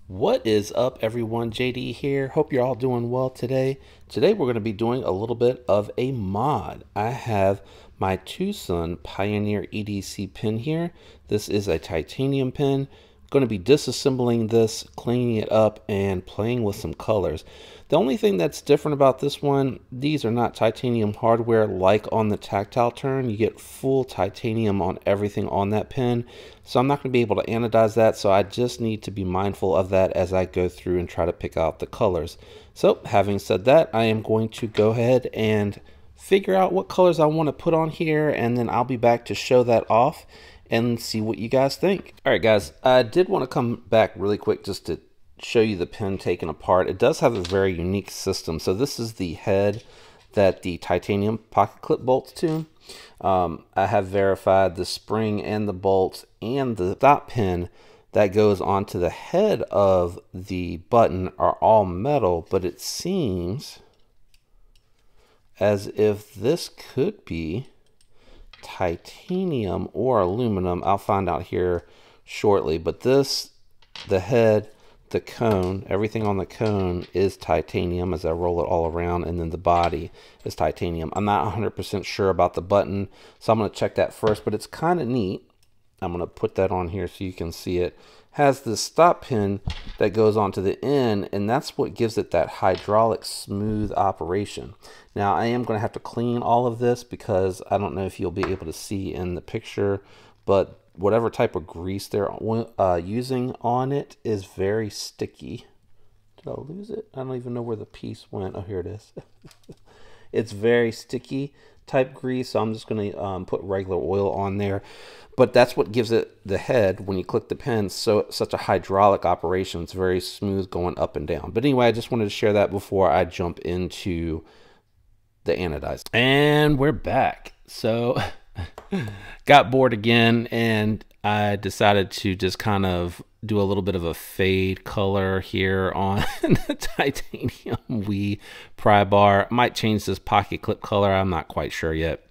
What is up, everyone? JD here. Hope you're all doing well today. Today we're going to be doing a little bit of a mod. I have my Tucson Pioneer EDC pin here. This is a titanium pin. I'm going to be disassembling this, cleaning it up, and playing with some colors. The only thing that's different about this one, these are not titanium hardware like on the tactile turn. You get full titanium on everything on that pin. So I'm not going to be able to anodize that, so I just need to be mindful of that as I go through and try to pick out the colors. So having said that, I am going to go ahead and figure out what colors I want to put on here, and then I'll be back to show that off and see what you guys think. All right, guys, I did want to come back really quick just to show you the pin taken apart. It does have a very unique system. So this is the head that the titanium pocket clip bolts to. I have verified the spring and the bolts and the stop pin that goes onto the head of the button are all metal, but it seems as if this could be titanium or aluminum. I'll find out here shortly, but this, the head, the cone, everything on the cone is titanium as I roll it all around, and then the body is titanium. I'm not 100% sure about the button, so I'm going to check that first, but it's kind of neat. I'm going to put that on here so you can see it. Has this stop pin that goes onto the end, and that's what gives it that hydraulic smooth operation. Now I am going to have to clean all of this because I don't know if you'll be able to see in the picture, but whatever type of grease they're using on it is very sticky. Did I lose it? I don't even know where the piece went. Oh, here it is. It's very sticky type grease, so I'm just going to put regular oil on there. But that's what gives it the head when you click the pin, so such a hydraulic operation. It's very smooth going up and down. But anyway, I just wanted to share that before I jump into the anodizing. And we're back. So got bored again, and I decided to just kind of do a little bit of a fade color here on the titanium Wii pry bar. Might change this pocket clip color, I'm not quite sure yet.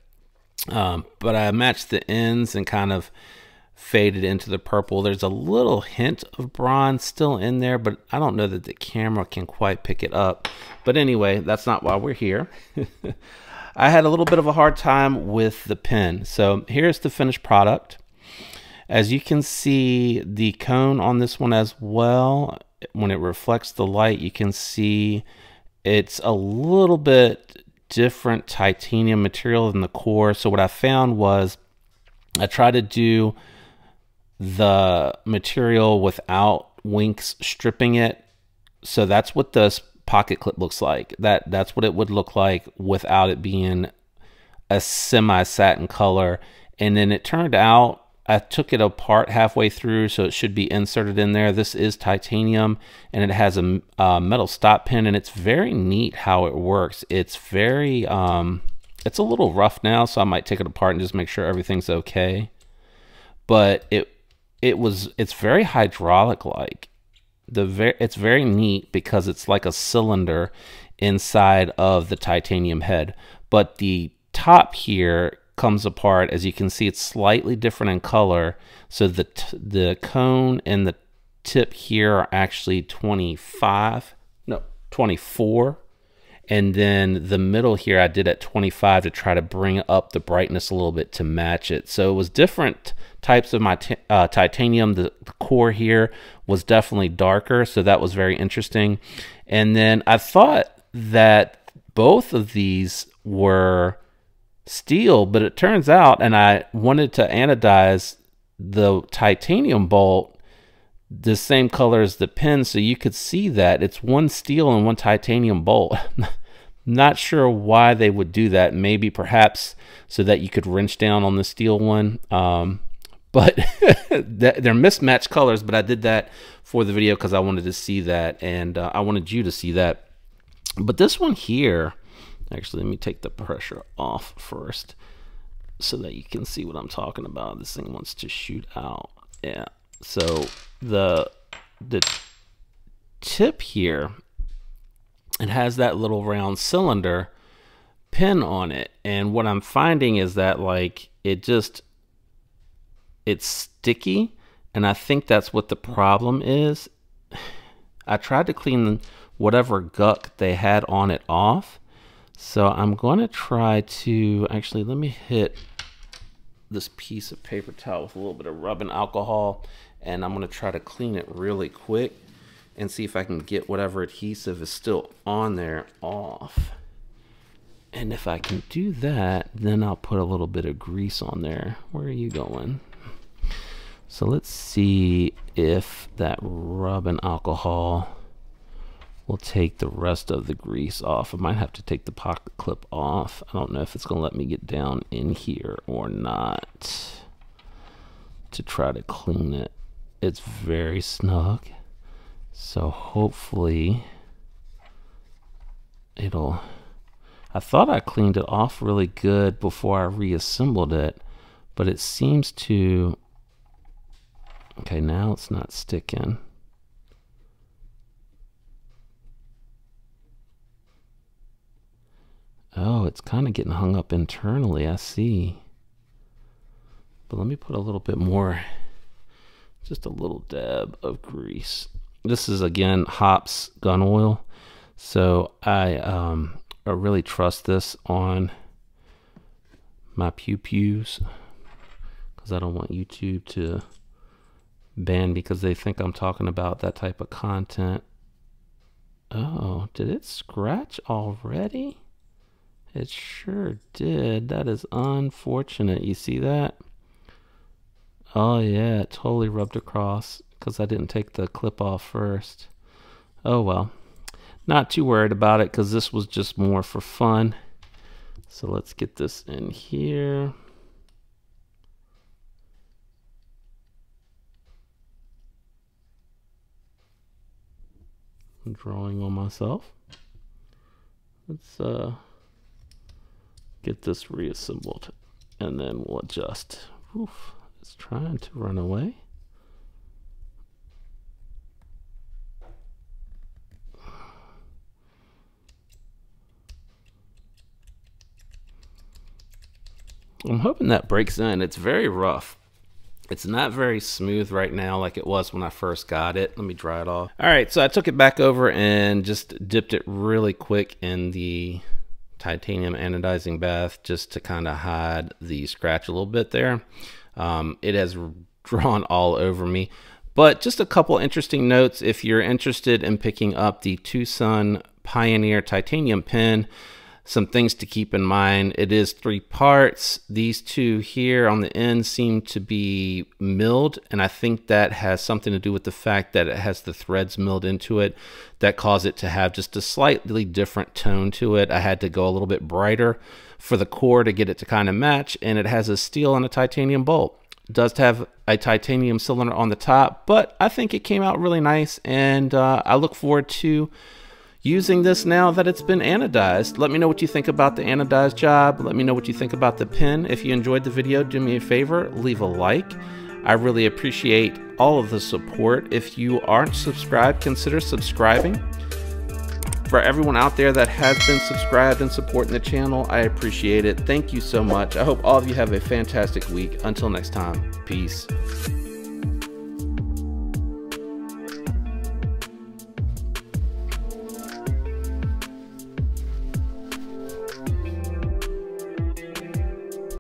But I matched the ends and kind of faded into the purple. There's a little hint of bronze still in there, but I don't know that the camera can quite pick it up. But anyway, that's not why we're here. I had a little bit of a hard time with the pen. So here's the finished product. As you can see, the cone on this one as well, when it reflects the light, you can see it's a little bit different titanium material than the core. So what I found was I tried to do the material without Winx stripping it. So that's what this pocket clip looks like. That's what it would look like without it being a semi-satin color. And then it turned out, I took it apart halfway through, so it should be inserted in there. This is titanium, and it has a metal stop pin, and it's very neat how it works. It's very it's a little rough now, so I might take it apart and just make sure everything's okay. But it's very hydraulic like. It's very neat because it's like a cylinder inside of the titanium head, but the top here comes apart. As you can see, it's slightly different in color, so the cone and the tip here are actually 24, and then the middle here I did at 25 to try to bring up the brightness a little bit to match it. So it was different types of my titanium. The core here was definitely darker, so that was very interesting. And then I thought that both of these were steel, but it turns out, and I wanted to anodize the titanium bolt the same color as the pin, so you could see that it's one steel and one titanium bolt. Not sure why they would do that. Maybe perhaps so that you could wrench down on the steel one. But they're mismatched colors, but I did that for the video because I wanted to see that, and I wanted you to see that. But this one here, actually, let me take the pressure off first so that you can see what I'm talking about. This thing wants to shoot out. Yeah. So the tip here, it has that little round cylinder pin on it. And what I'm finding is that, like, it's sticky. And I think that's what the problem is. I tried to clean whatever gunk they had on it off. So I'm going to try to, actually, let me hit this piece of paper towel with a little bit of rubbing alcohol, and I'm going to try to clean it really quick and see if I can get whatever adhesive is still on there off. And if I can do that, then I'll put a little bit of grease on there. Where are you going? So let's see if that rubbing alcohol will take the rest of the grease off. I might have to take the pocket clip off. I don't know if it's going to let me get down in here or not to try to clean it. It's very snug, so hopefully it'll... I thought I cleaned it off really good before I reassembled it, but it seems to... Okay, now it's not sticking. Oh, it's kind of getting hung up internally, I see. But let me put a little bit more, just a little dab of grease. This is, again, Hops gun oil. So I really trust this on my pew-pews because I don't want YouTube to ban because they think I'm talking about that type of content. Oh, did it scratch already? It sure did. That is unfortunate. You see that? Oh yeah, it totally rubbed across because I didn't take the clip off first. Oh well. Not too worried about it because this was just more for fun. So let's get this in here. I'm drawing on myself. Let's get this reassembled and then we'll adjust. Oof, it's trying to run away. I'm hoping that breaks in. It's very rough. It's not very smooth right now like it was when I first got it. Let me dry it off. All right, so I took it back over and just dipped it really quick in the titanium anodizing bath just to kind of hide the scratch a little bit there. It has drawn all over me. But just a couple interesting notes. If you're interested in picking up the Tucson Pioneer titanium pen, some things to keep in mind. It is 3 parts. These 2 here on the end seem to be milled, and I think that has something to do with the fact that it has the threads milled into it that cause it to have just a slightly different tone to it. I had to go a little bit brighter for the core to get it to kind of match, and it has a steel and a titanium bolt. It does have a titanium cylinder on the top, but I think it came out really nice, and I look forward to using this now that it's been anodized. Let me know what you think about the anodized job. Let me know what you think about the pen. If you enjoyed the video, do me a favor, leave a like. I really appreciate all of the support. If you aren't subscribed, consider subscribing. For everyone out there that has been subscribed and supporting the channel, I appreciate it. Thank you so much. I hope all of you have a fantastic week. Until next time, peace.